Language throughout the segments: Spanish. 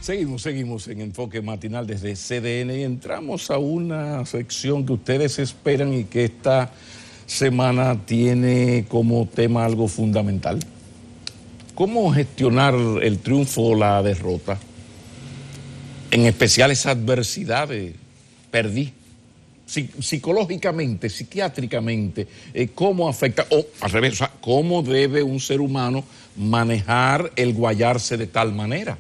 Seguimos en Enfoque Matinal desde CDN y entramos a una sección que ustedes esperan y que esta semana tiene como tema algo fundamental. ¿Cómo gestionar el triunfo o la derrota? En especial esa adversidad de perdí. Psicológicamente, psiquiátricamente, ¿cómo afecta? O al revés, o sea, ¿cómo debe un ser humano manejar el guayarse de tal manera?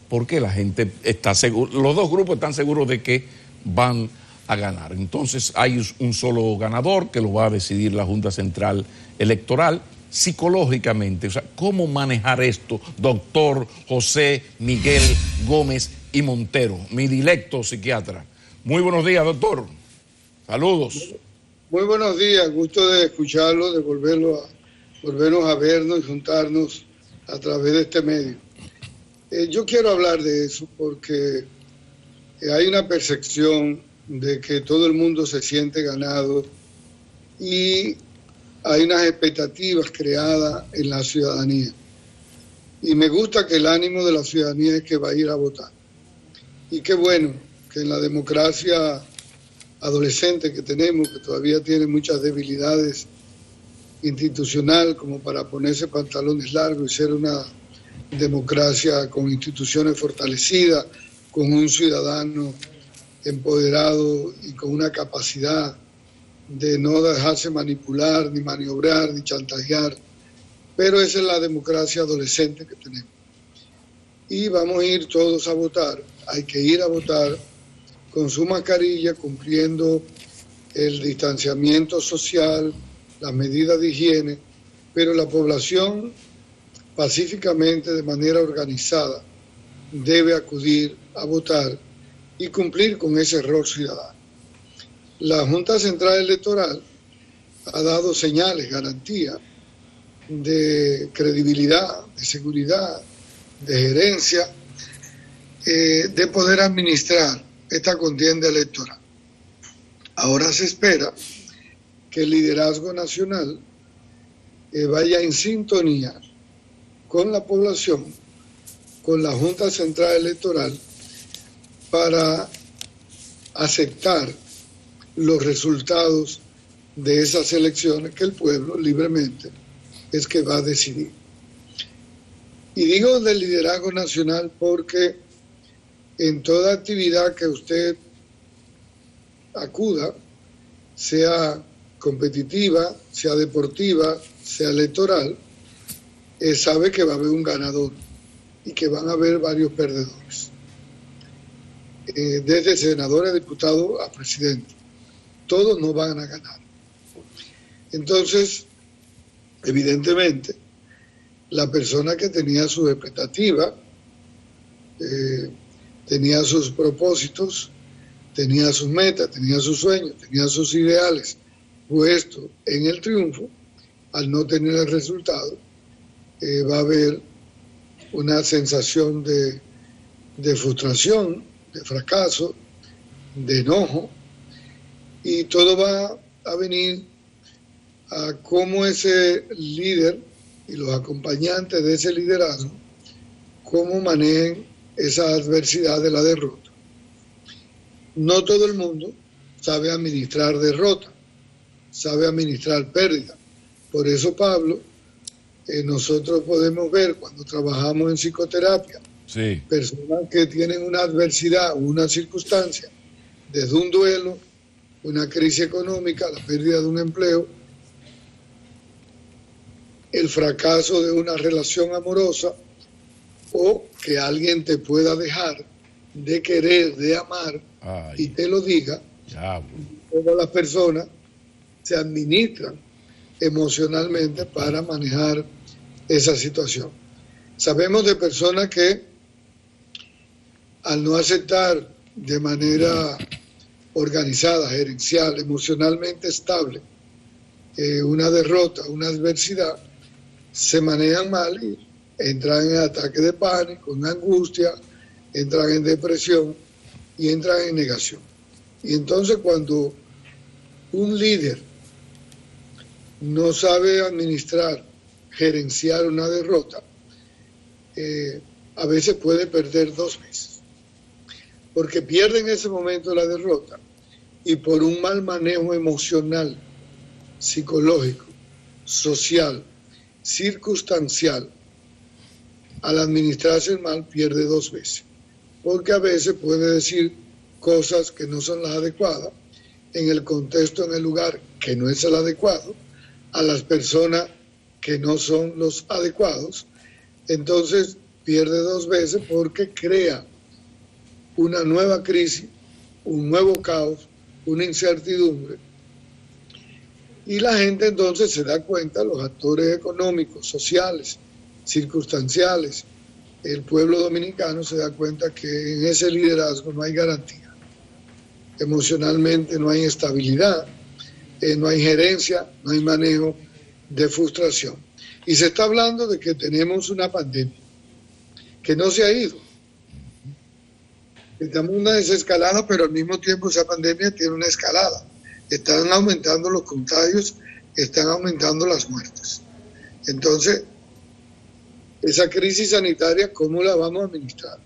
Porque la gente está segura, los dos grupos están seguros de que van a ganar. Entonces hay un solo ganador que lo va a decidir la Junta Central Electoral psicológicamente. O sea, ¿cómo manejar esto, doctor José Miguel Gómez y Montero, mi dilecto psiquiatra? Muy buenos días, doctor. Saludos. Muy buenos días, gusto de escucharlo, de volvernos a vernos y juntarnos a través de este medio. Yo quiero hablar de eso porque hay una percepción de que todo el mundo se siente ganado y hay unas expectativas creadas en la ciudadanía. Y me gusta que el ánimo de la ciudadanía es que va a ir a votar. Y qué bueno que en la democracia adolescente que tenemos, que todavía tiene muchas debilidades institucional como para ponerse pantalones largos y ser una democracia con instituciones fortalecidas, con un ciudadano empoderado y con una capacidad de no dejarse manipular, ni maniobrar, ni chantajear. Pero esa es la democracia adolescente que tenemos. Y vamos a ir todos a votar. Hay que ir a votar con su mascarilla, cumpliendo el distanciamiento social, las medidas de higiene, pero la población pacíficamente, de manera organizada, debe acudir a votar y cumplir con ese rol ciudadano. La Junta Central Electoral ha dado señales, garantías de credibilidad, de seguridad, de gerencia, de poder administrar esta contienda electoral. Ahora se espera que el liderazgo nacional vaya en sintonía con la población, con la Junta Central Electoral, para aceptar los resultados de esas elecciones que el pueblo libremente es que va a decidir. Y digo del liderazgo nacional porque en toda actividad que usted acuda, sea competitiva, sea deportiva, sea electoral, sabe que va a haber un ganador y que van a haber varios perdedores. Desde senadores, diputados a presidente. Todos no van a ganar. Entonces, evidentemente, la persona que tenía sus expectativas, tenía sus propósitos, tenía sus metas, tenía sus sueños, tenía sus ideales puestos en el triunfo, al no tener el resultado, va a haber una sensación de frustración, de fracaso, de enojo, y todo va a venir a cómo ese líder y los acompañantes de ese liderazgo, cómo manejen esa adversidad de la derrota. No todo el mundo sabe administrar derrota, sabe administrar pérdida. Por eso, Pablo, nosotros podemos ver cuando trabajamos en psicoterapia, sí, personas que tienen una adversidad o una circunstancia, desde un duelo, una crisis económica, la pérdida de un empleo, el fracaso de una relación amorosa, o que alguien te pueda dejar de querer, de amar, y te lo diga. Todas las personas se administran emocionalmente para manejar esa situación. Sabemos de personas que al no aceptar de manera organizada, gerencial, emocionalmente estable, una derrota, una adversidad, se manejan mal y entran en ataque de pánico, en angustia, entran en depresión y entran en negación. Y entonces cuando un líder no sabe administrar, gerenciar una derrota, a veces puede perder 2 veces, porque pierde en ese momento la derrota y por un mal manejo emocional, psicológico, social, circunstancial, al administrarse mal pierde 2 veces, porque a veces puede decir cosas que no son las adecuadas, en el contexto, en el lugar que no es el adecuado, a las personas que no son los adecuados. Entonces pierde 2 veces porque crea una nueva crisis, un nuevo caos, una incertidumbre. Y la gente entonces se da cuenta, los actores económicos, sociales, circunstanciales, el pueblo dominicano se da cuenta que en ese liderazgo no hay garantía. Emocionalmente no hay estabilidad, no hay gerencia, no hay manejo de frustración. Y se está hablando de que tenemos una pandemia que no se ha ido. Estamos en una desescalada, pero al mismo tiempo esa pandemia tiene una escalada. Están aumentando los contagios, están aumentando las muertes. Entonces, esa crisis sanitaria, ¿cómo la vamos a administrar?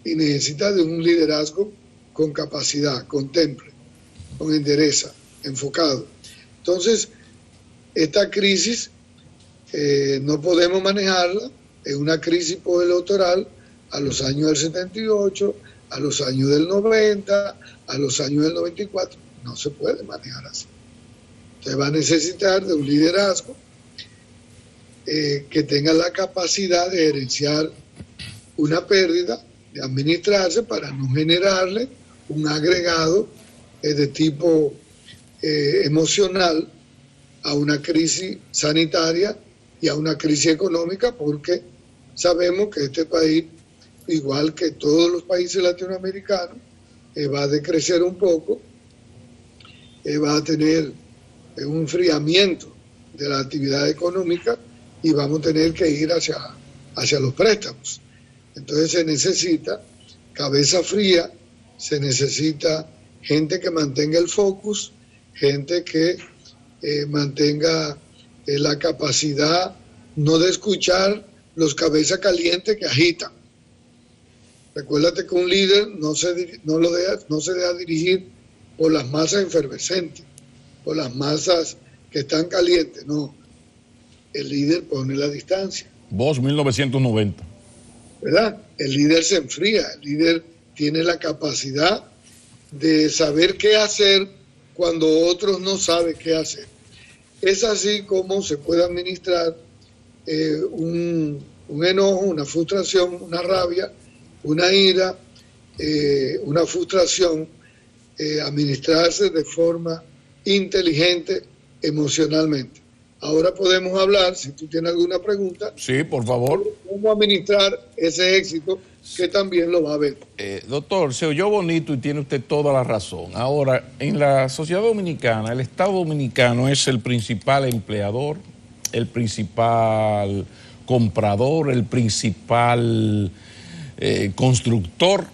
Y necesita de un liderazgo con capacidad, con temple, con entereza, enfocado. Entonces, esta crisis no podemos manejarla en una crisis postelectoral a los años del 78, a los años del 90, a los años del 94. No se puede manejar así. Usted va a necesitar de un liderazgo que tenga la capacidad de gerenciar una pérdida, de administrarse para no generarle un agregado de tipo emocional a una crisis sanitaria y a una crisis económica, porque sabemos que este país, igual que todos los países latinoamericanos, va a decrecer un poco, va a tener un enfriamiento de la actividad económica y vamos a tener que ir hacia los préstamos. Entonces se necesita cabeza fría, se necesita gente que mantenga el focus, gente que mantenga la capacidad no de escuchar los cabezas calientes que agitan. Recuérdate que un líder no se deja dirigir por las masas efervescentes, por las masas que están calientes. No, el líder pone la distancia. Vos, 1990. ¿Verdad? El líder se enfría, el líder tiene la capacidad de saber qué hacer cuando otros no saben qué hacer. Es así como se puede administrar un enojo, una frustración, una rabia, una ira, una frustración, administrarse de forma inteligente emocionalmente. Ahora podemos hablar, si tú tienes alguna pregunta. Sí, por favor. ¿Cómo administrar ese éxito que también lo va a ver? Doctor, se oyó bonito y tiene usted toda la razón. Ahora, en la sociedad dominicana, el Estado dominicano es el principal empleador, el principal comprador, el principal constructor,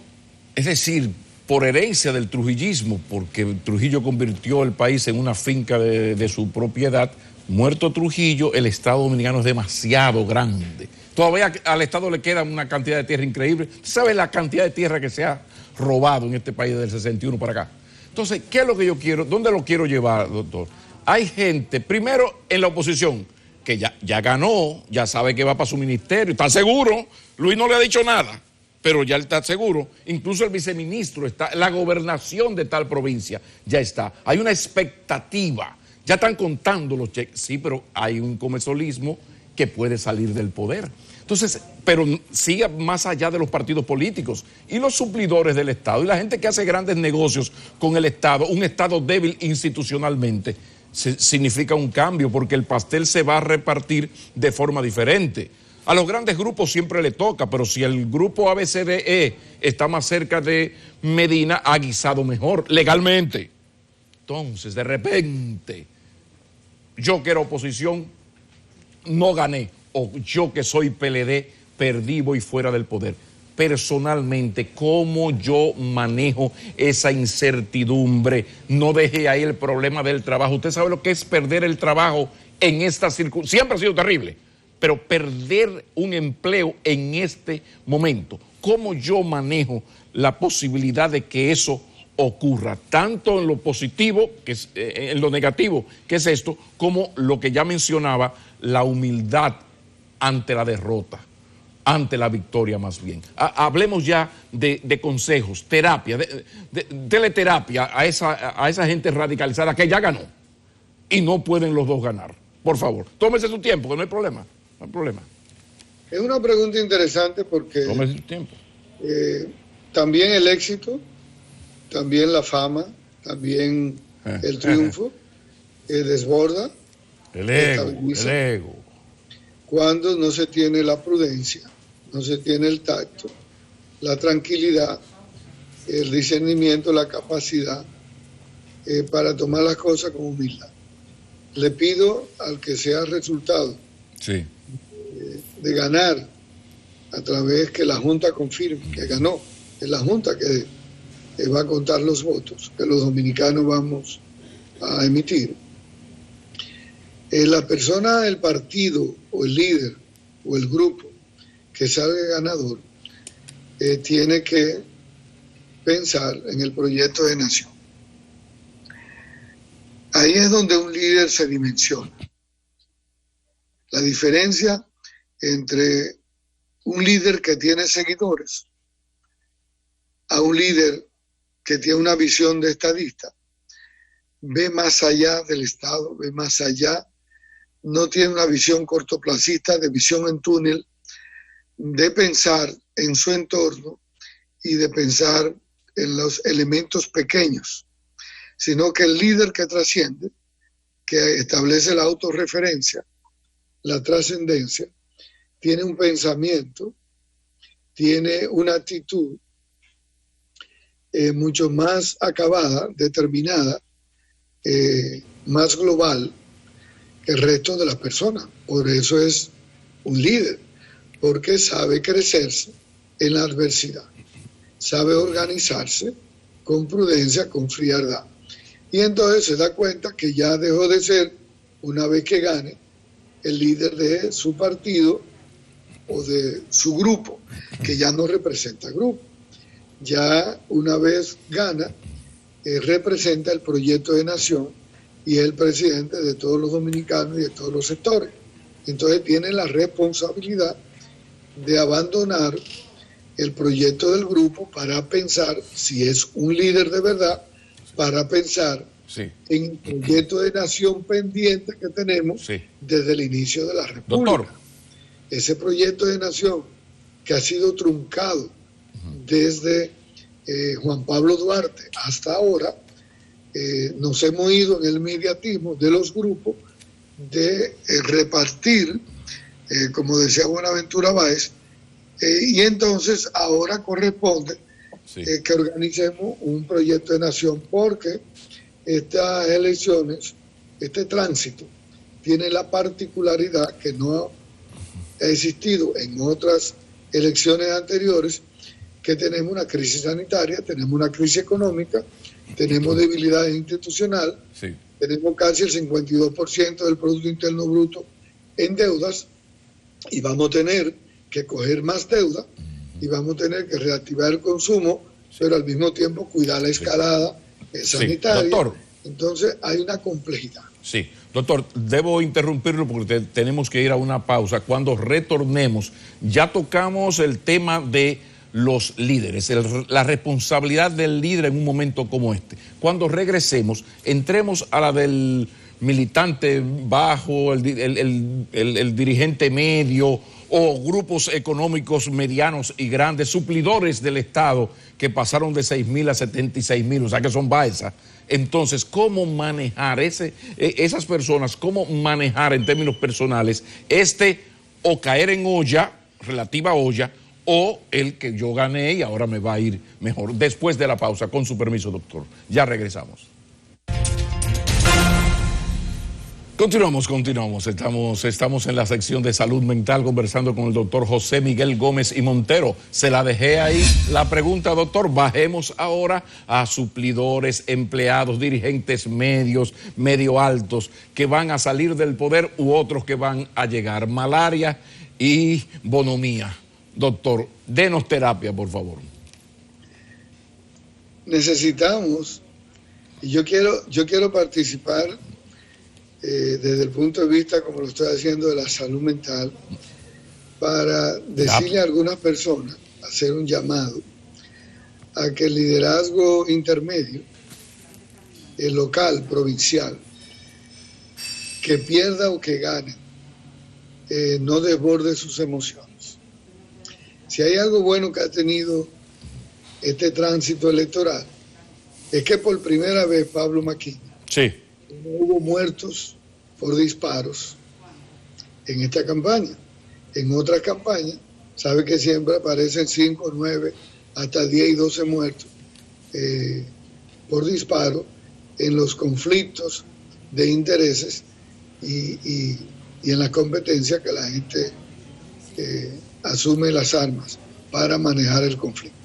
es decir, por herencia del trujillismo, porque Trujillo convirtió el país en una finca de su propiedad. Muerto Trujillo, el Estado dominicano es demasiado grande. Todavía al Estado le queda una cantidad de tierra increíble. ¿Sabe la cantidad de tierra que se ha robado en este país desde el 61 para acá? Entonces, ¿qué es lo que yo quiero? ¿Dónde lo quiero llevar, doctor? Hay gente, primero en la oposición, que ya ganó, ya sabe que va para su ministerio, está seguro. Luis no le ha dicho nada, pero ya él está seguro. Incluso el viceministro está, la gobernación de tal provincia ya está. Hay una expectativa. Ya están contando los cheques. Sí, pero hay un comercialismo que puede salir del poder. Entonces, pero sigue más allá de los partidos políticos y los suplidores del Estado y la gente que hace grandes negocios con el Estado, un Estado débil institucionalmente, significa un cambio porque el pastel se va a repartir de forma diferente. A los grandes grupos siempre le toca, pero si el grupo ABCDE está más cerca de Medina, ha guisado mejor legalmente. Entonces, de repente, yo que era oposición, no gané, o yo que soy PLD, perdí, voy fuera del poder. Personalmente, ¿cómo yo manejo esa incertidumbre? No deje ahí el problema del trabajo. Usted sabe lo que es perder el trabajo en esta circunstancia. Siempre ha sido terrible, pero perder un empleo en este momento, ¿cómo yo manejo la posibilidad de que eso ocurra, tanto en lo positivo, que es, en lo negativo, que es esto, como lo que ya mencionaba, la humildad ante la derrota, ante la victoria más bien? Hablemos ya de consejos, terapia, teleterapia a esa gente radicalizada que ya ganó y no pueden los dos ganar. Por favor, tómese su tiempo, que no hay problema, no hay problema. Es una pregunta interesante porque tómese su tiempo. También el éxito, también la fama, también el triunfo desborda, el ego. Cuando no se tiene la prudencia, no se tiene el tacto, la tranquilidad, el discernimiento, la capacidad para tomar las cosas con humildad. Le pido al que sea resultado de ganar a través que la Junta confirme que ganó, es la Junta que va a contar los votos que los dominicanos vamos a emitir. La persona, el partido o el líder o el grupo que salga ganador tiene que pensar en el proyecto de nación. Ahí es donde un líder se dimensiona. La diferencia entre un líder que tiene seguidores a un líder que tiene una visión de estadista, ve más allá del Estado, ve más allá, no tiene una visión cortoplacista, de visión en túnel, de pensar en su entorno y de pensar en los elementos pequeños, sino que el líder que trasciende, que establece la autorreferencia, la trascendencia, tiene un pensamiento, tiene una actitud mucho más acabada, determinada, más global que el resto de las personas. Por eso es un líder, porque sabe crecerse en la adversidad, sabe organizarse con prudencia, con frialdad. Y entonces se da cuenta que ya dejó de ser, una vez que gane, el líder de su partido o de su grupo, que ya no representa grupo. Ya una vez gana, representa el proyecto de nación y es el presidente de todos los dominicanos y de todos los sectores. Entonces tiene la responsabilidad de abandonar el proyecto del grupo para pensar, si es un líder de verdad, para pensar en el proyecto de nación pendiente que tenemos desde el inicio de la República. Doctor. Ese proyecto de nación que ha sido truncado desde Juan Pablo Duarte hasta ahora, nos hemos ido en el mediatismo de los grupos de repartir, como decía Buenaventura Báez, y entonces ahora corresponde que organicemos un proyecto de nación, porque estas elecciones, este tránsito, tiene la particularidad que no ha existido en otras elecciones anteriores, que tenemos una crisis sanitaria, tenemos una crisis económica, tenemos debilidad institucional, tenemos casi el 52% del Producto Interno Bruto en deudas, y vamos a tener que coger más deuda, y vamos a tener que reactivar el consumo, pero al mismo tiempo cuidar la escalada sanitaria. Doctor. Entonces hay una complejidad. Sí, doctor, debo interrumpirlo porque tenemos que ir a una pausa. Cuando retornemos, ya tocamos el tema de los líderes, la responsabilidad del líder en un momento como este. Cuando regresemos, entremos a la del militante bajo, el dirigente medio o grupos económicos medianos y grandes, suplidores del Estado que pasaron de 6.000 a 76.000, o sea que son baesas. Entonces, ¿cómo manejar esas personas? ¿Cómo manejar en términos personales o caer en olla, relativa olla, o el que yo gané y ahora me va a ir mejor? Después de la pausa, con su permiso, doctor. Ya regresamos. Continuamos. Estamos en la sección de salud mental conversando con el doctor José Miguel Gómez y Montero. Se la dejé ahí la pregunta, doctor. Bajemos ahora a suplidores, empleados, dirigentes medios, medio altos, que van a salir del poder u otros que van a llegar. Malaria y bonomía. Doctor, denos terapia, por favor. Necesitamos, y yo quiero participar desde el punto de vista, como lo estoy haciendo, de la salud mental, para decirle a algunas personas, hacer un llamado a que el liderazgo intermedio, el local, provincial, que pierda o que gane, no desborde sus emociones. Si hay algo bueno que ha tenido este tránsito electoral, es que por primera vez Pablo Maquina, sí, no hubo muertos por disparos en esta campaña. En otras campañas, sabe que siempre aparecen 5, 9, hasta 10 y 12 muertos por disparo en los conflictos de intereses y en la competencia que la gente asume las armas para manejar el conflicto.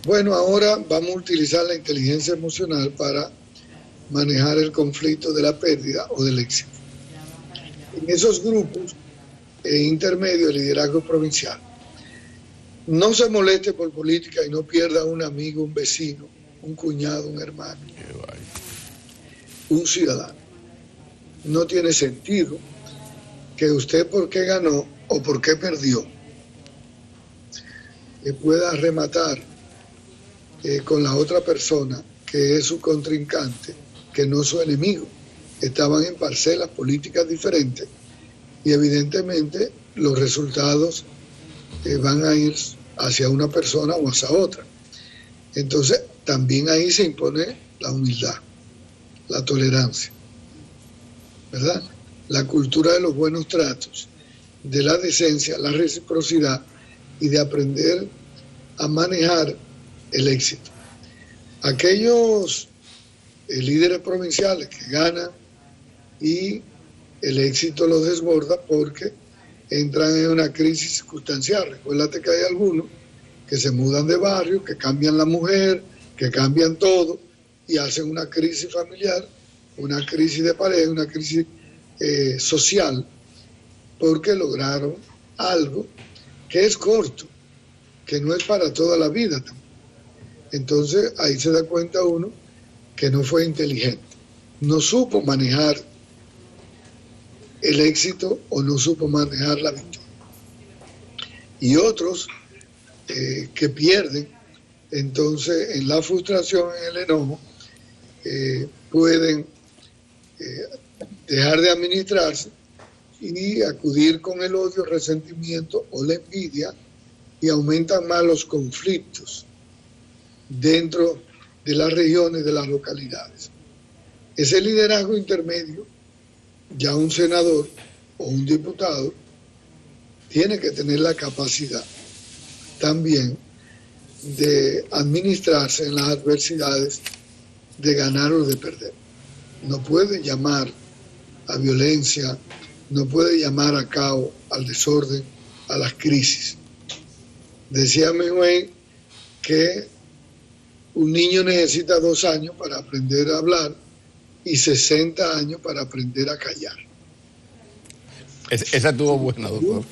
Bueno, ahora vamos a utilizar la inteligencia emocional para manejar el conflicto de la pérdida o del éxito. En esos grupos intermedios de liderazgo provincial, no se moleste por política y no pierda un amigo, un vecino, un cuñado, un hermano, un ciudadano. No tiene sentido que usted, porque ganó o porque perdió, pueda rematar con la otra persona que es su contrincante, que no es su enemigo. Estaban en parcelas políticas diferentes y evidentemente los resultados van a ir hacia una persona o hacia otra. Entonces también ahí se impone la humildad, la tolerancia, ¿verdad? La cultura de los buenos tratos, de la decencia, la reciprocidad y de aprender a manejar el éxito. Aquellos líderes provinciales que ganan y el éxito los desborda porque entran en una crisis circunstancial. Recuérdate que hay algunos que se mudan de barrio, que cambian la mujer, que cambian todo y hacen una crisis familiar, una crisis de pareja, una crisis social, porque lograron algo que es corto, que no es para toda la vida. Entonces ahí se da cuenta uno que no fue inteligente, no supo manejar el éxito o no supo manejar la victoria. Y otros que pierden, entonces en la frustración, en el enojo, pueden dejar de administrarse y acudir con el odio, el resentimiento o la envidia, y aumentan más los conflictos dentro de las regiones, de las localidades. Ese liderazgo intermedio, ya un senador o un diputado, tiene que tener la capacidad también de administrarse en las adversidades, de ganar o de perder. No puede llamar a violencia, no puede llamar a caos, al desorden, a las crisis. Decía Menuhin que un niño necesita 2 años para aprender a hablar y 60 años para aprender a callar. Esa estuvo buena, doctor.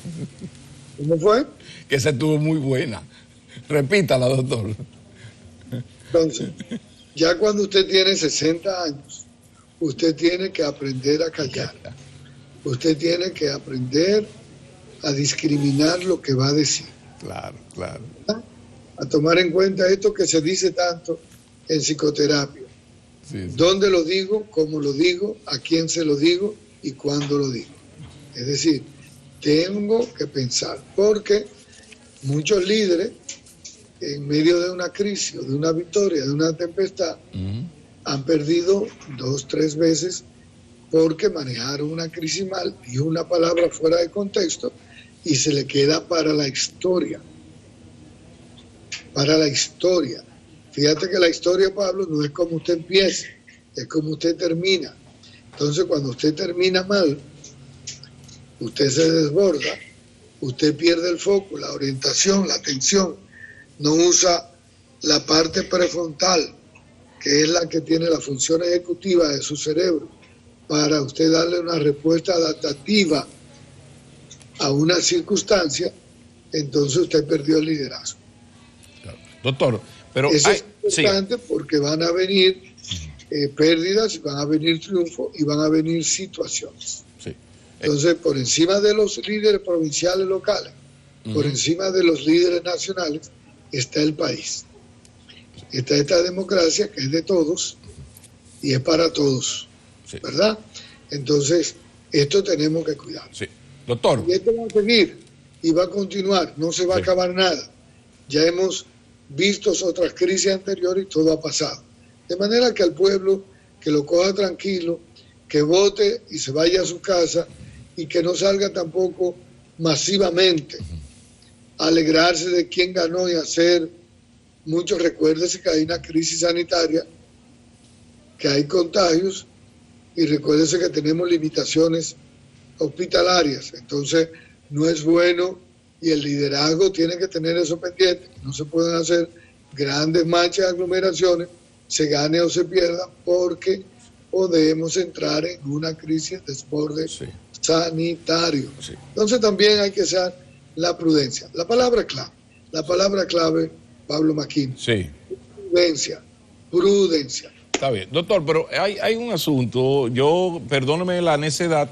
¿Cómo fue? Que esa estuvo muy buena. Repítala, doctor. Entonces, ya cuando usted tiene 60 años, usted tiene que aprender a callar. Usted tiene que aprender a discriminar lo que va a decir. Claro, claro. A tomar en cuenta esto que se dice tanto en psicoterapia. Sí. ¿Dónde lo digo? ¿Cómo lo digo? ¿A quién se lo digo? ¿Y cuándo lo digo? Es decir, tengo que pensar, porque muchos líderes, en medio de una crisis, de una victoria, de una tempestad, han perdido 2, 3 veces porque manejaron una crisis mal, dijo una palabra fuera de contexto y se le queda para la historia. Para la historia. Fíjate que la historia, Pablo, no es como usted empieza, es como usted termina. Entonces, cuando usted termina mal, usted se desborda, usted pierde el foco, la orientación, la atención, no usa la parte prefrontal, que es la que tiene la función ejecutiva de su cerebro, para usted darle una respuesta adaptativa a una circunstancia, entonces usted perdió el liderazgo. Claro. Doctor, pero eso es importante porque van a venir pérdidas, van a venir triunfos y van a venir situaciones. Sí. Entonces, por encima de los líderes provinciales locales, por encima de los líderes nacionales, está el país. Está esta democracia que es de todos y es para todos, ¿verdad? Entonces, esto tenemos que cuidar. Sí. Doctor. Y esto va a seguir y va a continuar, no se va a acabar nada. Ya hemos visto otras crisis anteriores y todo ha pasado. De manera que al pueblo, que lo coja tranquilo, que vote y se vaya a su casa y que no salga tampoco masivamente a alegrarse de quién ganó y hacer mucho. Recuérdese que hay una crisis sanitaria, que hay contagios y recuérdese que tenemos limitaciones hospitalarias. Entonces no es bueno y el liderazgo tiene que tener eso pendiente. No se pueden hacer grandes marchas, aglomeraciones, se gane o se pierda, porque podemos entrar en una crisis de desborde sanitario. Entonces también hay que usar la prudencia. La palabra clave, Pablo Maquín. Prudencia. Está bien, doctor, pero hay un asunto, perdóneme la necedad,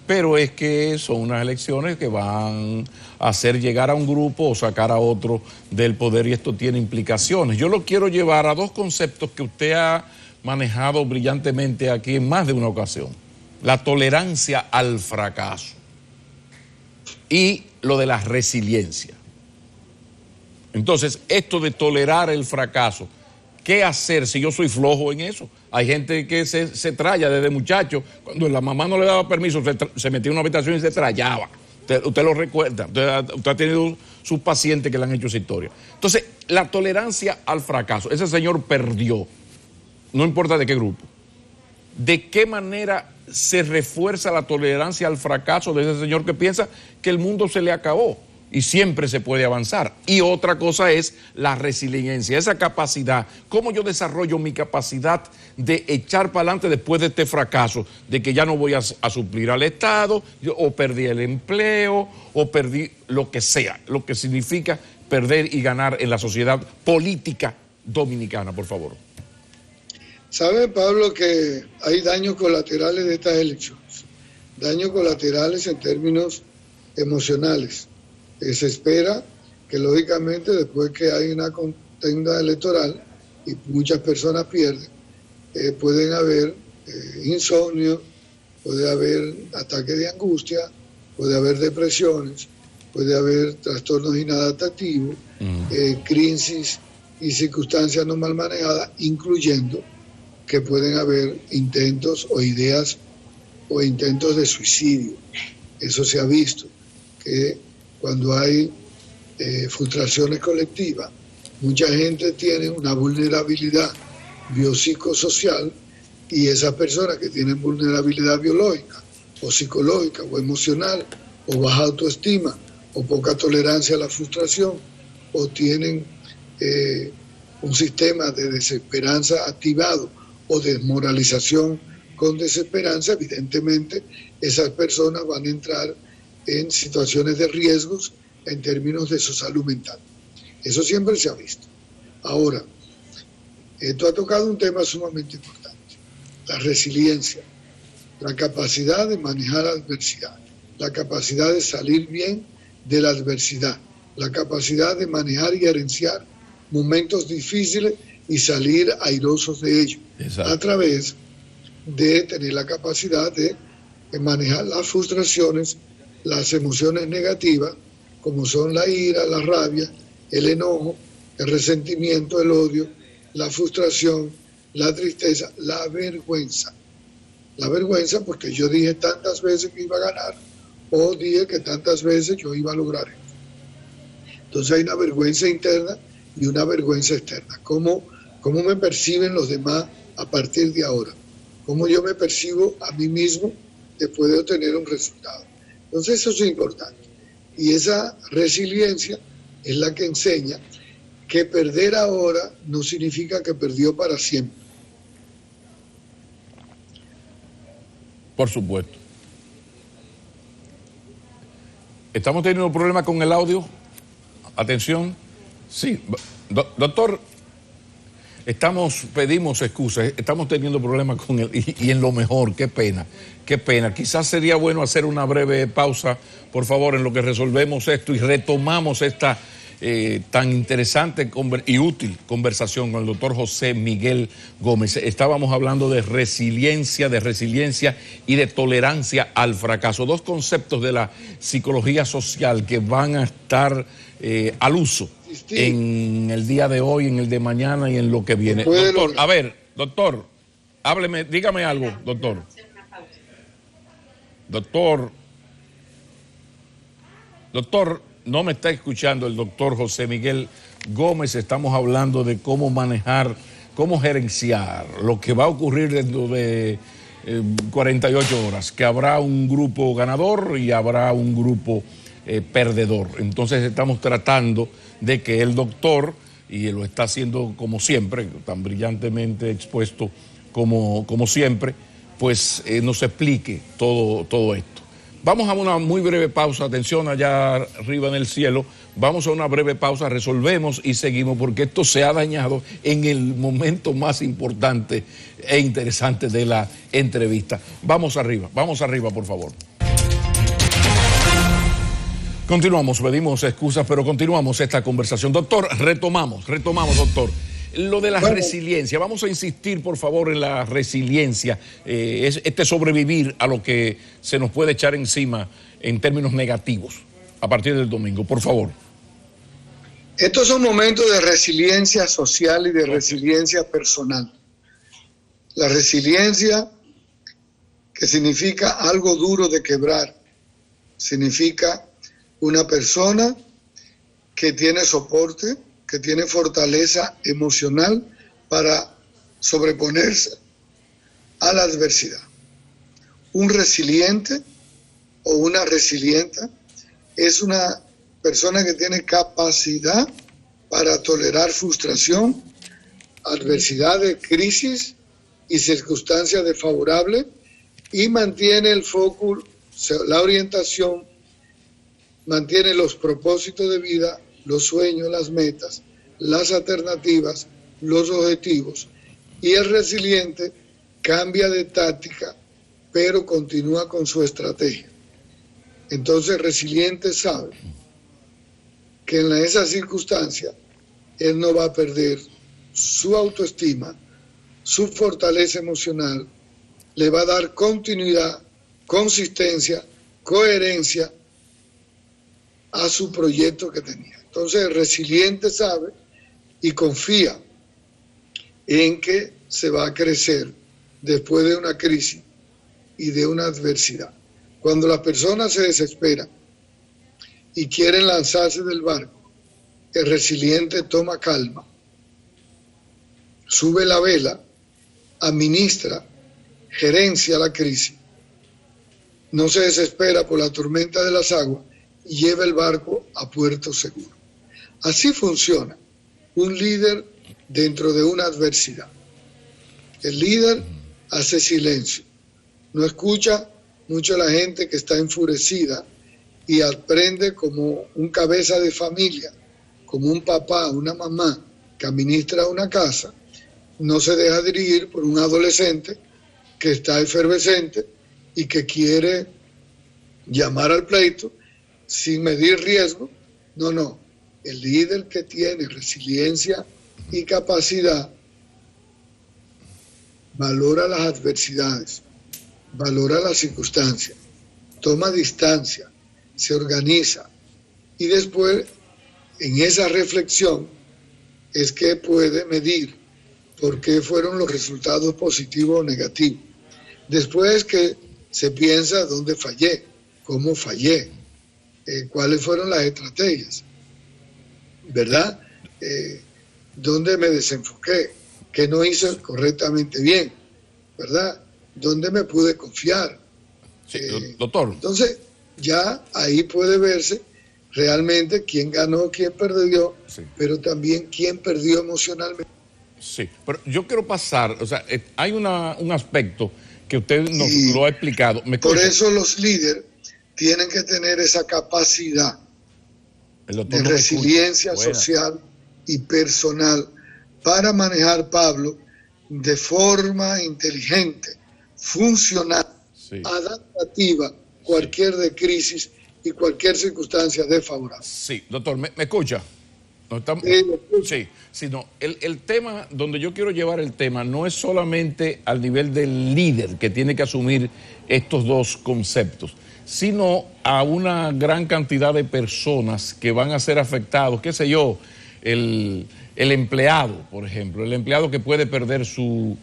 pero es que son unas elecciones que van a hacer llegar a un grupo o sacar a otro del poder y esto tiene implicaciones. Yo lo quiero llevar a dos conceptos que usted ha manejado brillantemente aquí en más de una ocasión. La tolerancia al fracaso y lo de la resiliencia. Entonces, esto de tolerar el fracaso, ¿qué hacer si yo soy flojo en eso? Hay gente que se traya desde muchacho. Cuando la mamá no le daba permiso, se metía en una habitación y se trayaba. Usted lo recuerda. Usted ha tenido sus pacientes que le han hecho esa historia. Entonces, la tolerancia al fracaso. Ese señor perdió. No importa de qué grupo. ¿De qué manera se refuerza la tolerancia al fracaso de ese señor que piensa que el mundo se le acabó y siempre se puede avanzar? Y otra cosa es la resiliencia, esa capacidad. ¿Cómo yo desarrollo mi capacidad de echar para adelante después de este fracaso? De que ya no voy a suplir al Estado, o perdí el empleo, o perdí lo que sea, lo que significa perder y ganar en la sociedad política dominicana, por favor. ¿Sabe, Pablo, que hay daños colaterales de estas elecciones? Daños colaterales en términos emocionales. Se espera que, lógicamente, después que hay una contienda electoral y muchas personas pierden, pueden haber insomnio, puede haber ataques de angustia, puede haber depresiones, puede haber trastornos inadaptativos, crisis y circunstancias no mal manejadas, incluyendo que pueden haber intentos o ideas o intentos de suicidio. Eso se ha visto, que cuando hay frustraciones colectivas, mucha gente tiene una vulnerabilidad biopsicosocial, y esas personas que tienen vulnerabilidad biológica o psicológica o emocional o baja autoestima o poca tolerancia a la frustración o tienen un sistema de desesperanza activado o desmoralización con desesperanza, evidentemente esas personas van a entrar en situaciones de riesgos en términos de su salud mental. Eso siempre se ha visto. Ahora, esto ha tocado un tema sumamente importante: la resiliencia, la capacidad de manejar la adversidad, la capacidad de salir bien de la adversidad, la capacidad de manejar y gerenciar momentos difíciles y salir airosos de ellos. Exacto. A través de tener la capacidad de manejar las frustraciones, las emociones negativas, como son la ira, la rabia, el enojo, el resentimiento, el odio, la frustración, la tristeza, la vergüenza. La vergüenza porque yo dije tantas veces que iba a ganar, o dije que tantas veces yo iba a lograr esto. Entonces hay una vergüenza interna y una vergüenza externa. ¿Cómo me perciben los demás a partir de ahora? cómo yo me percibo a mí mismo después de obtener un resultado. Entonces eso es importante. Y esa resiliencia es la que enseña que perder ahora no significa que perdió para siempre. Por supuesto. ¿Estamos teniendo problemas con el audio? Atención. Sí, doctor, pedimos excusas, estamos teniendo problemas con él y en lo mejor, qué pena. Quizás sería bueno hacer una breve pausa, por favor, en lo que resolvemos esto y retomamos esta tan interesante y útil conversación con el doctor José Miguel Gómez. Estábamos hablando de resiliencia y de tolerancia al fracaso, dos conceptos de la psicología social que van a estar al uso en el día de hoy, en el de mañana y en lo que viene. Doctor, a ver, doctor, hábleme, dígame algo, doctor. Doctor, no me está escuchando el doctor José Miguel Gómez. Estamos hablando de cómo manejar, cómo gerenciar lo que va a ocurrir dentro de 48 horas, que habrá un grupo ganador y habrá un grupo perdedor. Entonces estamos tratando de que el doctor, y lo está haciendo como siempre, tan brillantemente expuesto como siempre, pues nos explique todo esto. Vamos a una muy breve pausa, atención allá arriba en el cielo, vamos a una breve pausa, resolvemos y seguimos porque esto se ha dañado en el momento más importante e interesante de la entrevista. Vamos arriba, por favor. Continuamos, pedimos excusas, pero continuamos esta conversación. Doctor, retomamos, doctor. Lo de la resiliencia, vamos a insistir por favor en la resiliencia, este sobrevivir a lo que se nos puede echar encima en términos negativos a partir del domingo, por favor. Estos son momentos de resiliencia social y de resiliencia personal. La resiliencia, que significa algo duro de quebrar, significa una persona que tiene soporte, que tiene fortaleza emocional para sobreponerse a la adversidad. Un resiliente o una resilienta es una persona que tiene capacidad para tolerar frustración, adversidades, crisis y circunstancias desfavorables y mantiene el foco, la orientación, mantiene los propósitos de vida, los sueños, las metas, las alternativas, los objetivos. Y el resiliente cambia de táctica, pero continúa con su estrategia. Entonces el resiliente sabe que en esa circunstancia él no va a perder su autoestima, su fortaleza emocional, le va a dar continuidad, consistencia, coherencia a su proyecto que tenía. Entonces el resiliente sabe y confía en que se va a crecer después de una crisis y de una adversidad. Cuando las personas se desesperan y quieren lanzarse del barco, el resiliente toma calma, sube la vela, administra, gerencia la crisis, no se desespera por la tormenta de las aguas y lleva el barco a puerto seguro. Así funciona un líder dentro de una adversidad. El líder hace silencio, no escucha mucho a la gente que está enfurecida y aprende como un cabeza de familia, como un papá, una mamá que administra una casa, no se deja dirigir por un adolescente que está efervescente y que quiere llamar al pleito sin medir riesgo. No. El líder que tiene resiliencia y capacidad valora las adversidades, valora las circunstancias, toma distancia, se organiza y después en esa reflexión es que puede medir por qué fueron los resultados positivos o negativos. Después que se piensa dónde fallé, cómo fallé, cuáles fueron las estrategias, ¿verdad? ¿Dónde me desenfoqué? ¿Qué no hice correctamente bien? ¿Verdad? donde me pude confiar. Sí, doctor. Entonces, ya ahí puede verse realmente quién ganó, quién perdió, sí, pero también quién perdió emocionalmente. Sí, pero yo quiero pasar, o sea, hay un aspecto que usted nos lo ha explicado. Por eso los líderes tienen que tener esa capacidad de resiliencia social y personal para manejar, Pablo, de forma inteligente, funcional, sí, adaptativa, cualquier de crisis y cualquier circunstancia desfavorable. Sí, doctor, ¿me escucha? No estamos... Sí, sino el tema, donde yo quiero llevar el tema, no es solamente al nivel del líder que tiene que asumir estos dos conceptos, sino a una gran cantidad de personas que van a ser afectados, qué sé yo, el empleado, por ejemplo, el empleado que puede perder su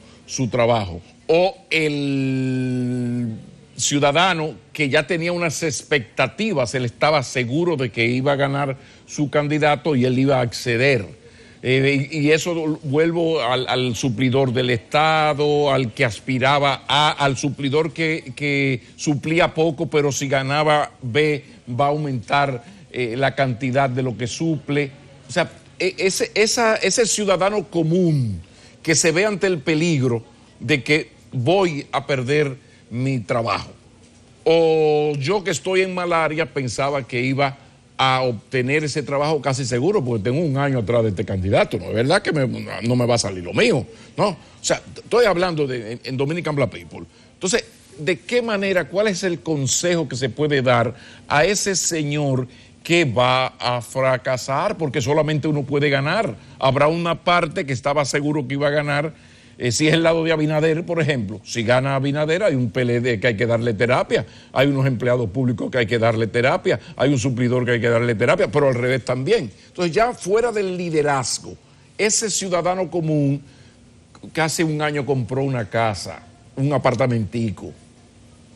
trabajo, o el ciudadano que ya tenía unas expectativas, él estaba seguro de que iba a ganar su candidato y él iba a acceder. Y eso vuelvo al suplidor del Estado, al que aspiraba al suplidor que suplía poco, pero si ganaba B va a aumentar la cantidad de lo que suple. O sea, ese ciudadano común que se ve ante el peligro de que voy a perder mi trabajo. O yo que estoy en malaria pensaba que iba a obtener ese trabajo casi seguro porque tengo un año atrás de este candidato. No es verdad que no me va a salir lo mío, ¿no? O sea, estoy hablando en Dominican Black People. Entonces, ¿de qué manera, cuál es el consejo que se puede dar a ese señor que va a fracasar? Porque solamente uno puede ganar. Habrá una parte que estaba seguro que iba a ganar. Si es el lado de Abinader, por ejemplo, si gana Abinader, hay un PLD que hay que darle terapia, hay unos empleados públicos que hay que darle terapia, hay un suplidor que hay que darle terapia, pero al revés también. Entonces, ya fuera del liderazgo, ese ciudadano común que hace un año compró una casa, un apartamentico,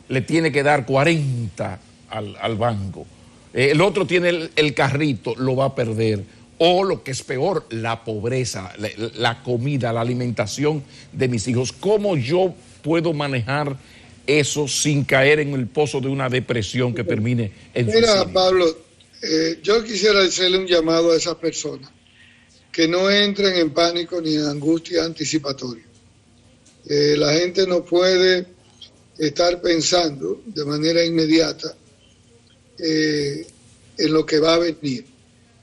le tiene que dar 40 al banco, el otro tiene el carrito, lo va a perder. O lo que es peor, la pobreza, la comida, la alimentación de mis hijos. ¿Cómo yo puedo manejar eso sin caer en el pozo de una depresión que termine en suicidio? Mira, Pablo, yo quisiera hacerle un llamado a esas personas que no entren en pánico ni en angustia anticipatoria. La gente no puede estar pensando de manera inmediata en lo que va a venir.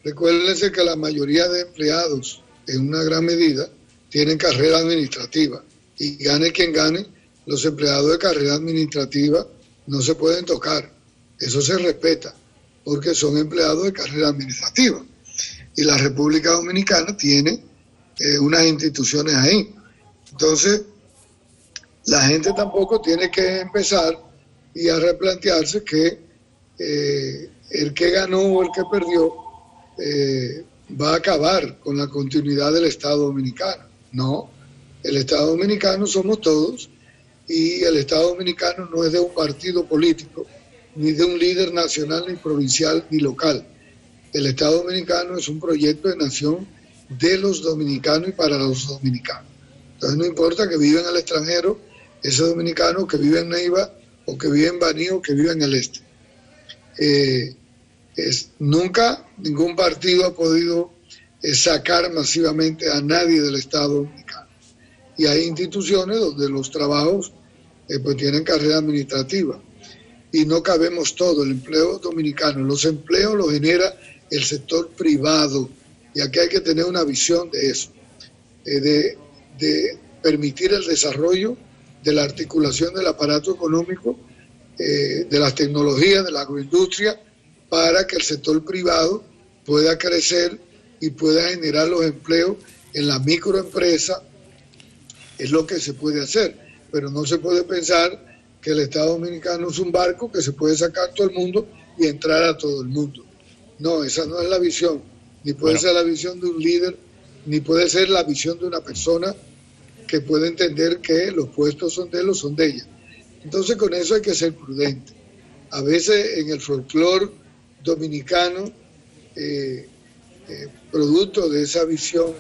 Recuérdense que la mayoría de empleados, en una gran medida, tienen carrera administrativa. Y gane quien gane, los empleados de carrera administrativa no se pueden tocar. Eso se respeta, porque son empleados de carrera administrativa. Y la República Dominicana tiene unas instituciones ahí. Entonces, la gente tampoco tiene que empezar y a replantearse que el que ganó o el que perdió va a acabar con la continuidad del Estado Dominicano. No, el Estado Dominicano somos todos y el Estado Dominicano no es de un partido político, ni de un líder nacional, ni provincial, ni local. El Estado Dominicano es un proyecto de nación de los dominicanos y para los dominicanos. Entonces no importa que viva en el extranjero, ese dominicano que vive en Neiva, o que vive en Baní, o que vive en el este. Nunca ningún partido ha podido sacar masivamente a nadie del Estado Dominicano. Y hay instituciones donde los trabajos pues tienen carrera administrativa. Y no cabemos todo, el empleo dominicano. Los empleos los genera el sector privado. Y aquí hay que tener una visión de eso. De permitir el desarrollo de la articulación del aparato económico, de las tecnologías, de la agroindustria, para que el sector privado pueda crecer y pueda generar los empleos en la microempresa. Es lo que se puede hacer, pero no se puede pensar que el Estado Dominicano es un barco que se puede sacar todo el mundo y entrar a todo el mundo. No, esa no es la visión, ni puede ser la visión de un líder, ni puede ser la visión de una persona que puede entender que los puestos son de él o son de ella. Entonces con eso hay que ser prudente. A veces en el folclore dominicano, producto de esa visión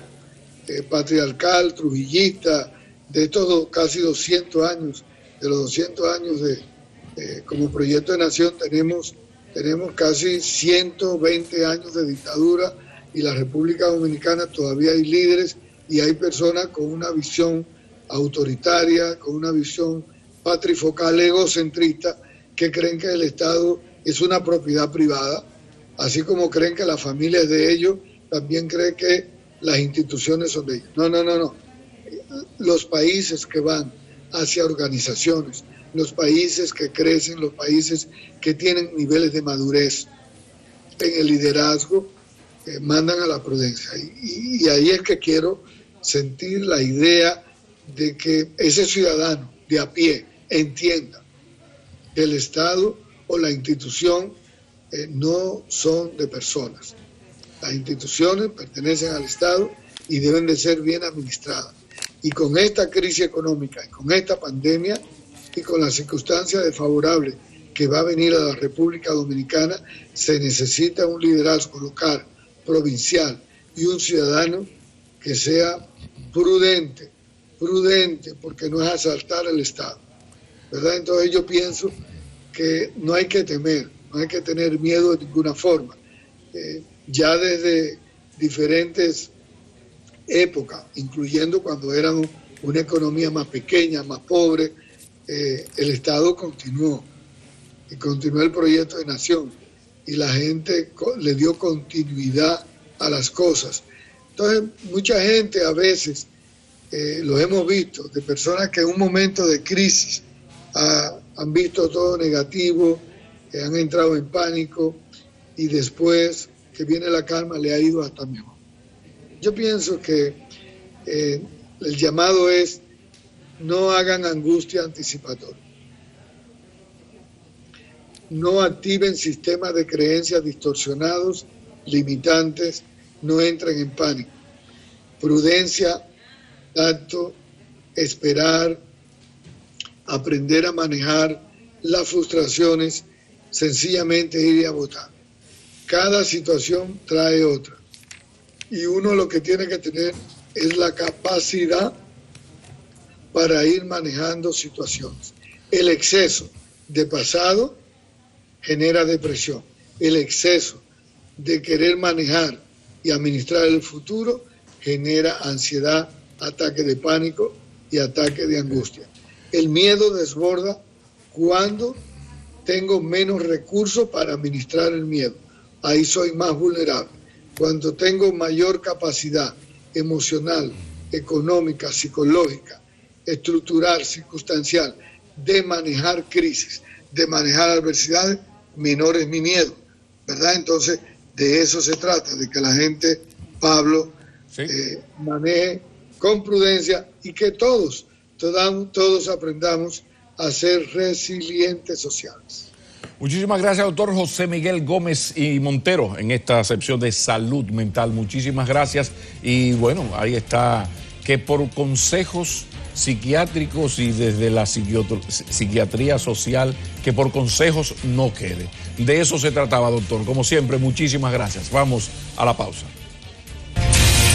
patriarcal, trujillista, de estos casi 200 años los 200 años como proyecto de nación, tenemos casi 120 años de dictadura, y la República Dominicana todavía hay líderes y hay personas con una visión autoritaria, con una visión patrifocal, egocentrista, que creen que el Estado es una propiedad privada, así como creen que la familia es de ellos, también creen que las instituciones son de ellos. No. Los países que van hacia organizaciones, los países que crecen, los países que tienen niveles de madurez en el liderazgo, mandan a la prudencia. Y ahí es que quiero sentir la idea de que ese ciudadano de a pie entienda que el Estado o la institución no son de personas. Las instituciones pertenecen al Estado y deben de ser bien administradas. Y con esta crisis económica, y con esta pandemia, y con las circunstancias desfavorables que va a venir a la República Dominicana, se necesita un liderazgo local, provincial, y un ciudadano que sea prudente, porque no es asaltar el Estado, ¿verdad? Entonces yo pienso que no hay que temer, no hay que tener miedo de ninguna forma. Ya desde diferentes épocas, incluyendo cuando éramos una economía más pequeña, más pobre, el Estado continuó el proyecto de nación, y la gente le dio continuidad a las cosas. Entonces, mucha gente a veces, lo hemos visto, de personas que en un momento de crisis han visto todo negativo, han entrado en pánico, y después que viene la calma le ha ido hasta mejor. Yo pienso que el llamado es: no hagan angustia anticipatoria. No activen sistemas de creencias distorsionados, limitantes, no entren en pánico. Prudencia, tacto, esperar, aprender a manejar las frustraciones, sencillamente ir a votar. Cada situación trae otra. Y uno lo que tiene que tener es la capacidad para ir manejando situaciones. El exceso de pasado genera depresión. El exceso de querer manejar y administrar el futuro genera ansiedad, ataque de pánico y ataque de angustia. El miedo desborda cuando tengo menos recursos para administrar el miedo. Ahí soy más vulnerable. Cuando tengo mayor capacidad emocional, económica, psicológica, estructural, circunstancial, de manejar crisis, de manejar adversidades, menor es mi miedo, ¿verdad? Entonces, de eso se trata, de que la gente, Pablo, ¿sí?, maneje con prudencia, y que todos aprendamos a ser resilientes sociales. Muchísimas gracias, doctor José Miguel Gómez y Montero, en esta sección de salud mental. Muchísimas gracias. Y bueno, ahí está, que por consejos psiquiátricos y desde la psiquiatría social, que por consejos no quede. De eso se trataba, doctor. Como siempre, muchísimas gracias. Vamos a la pausa.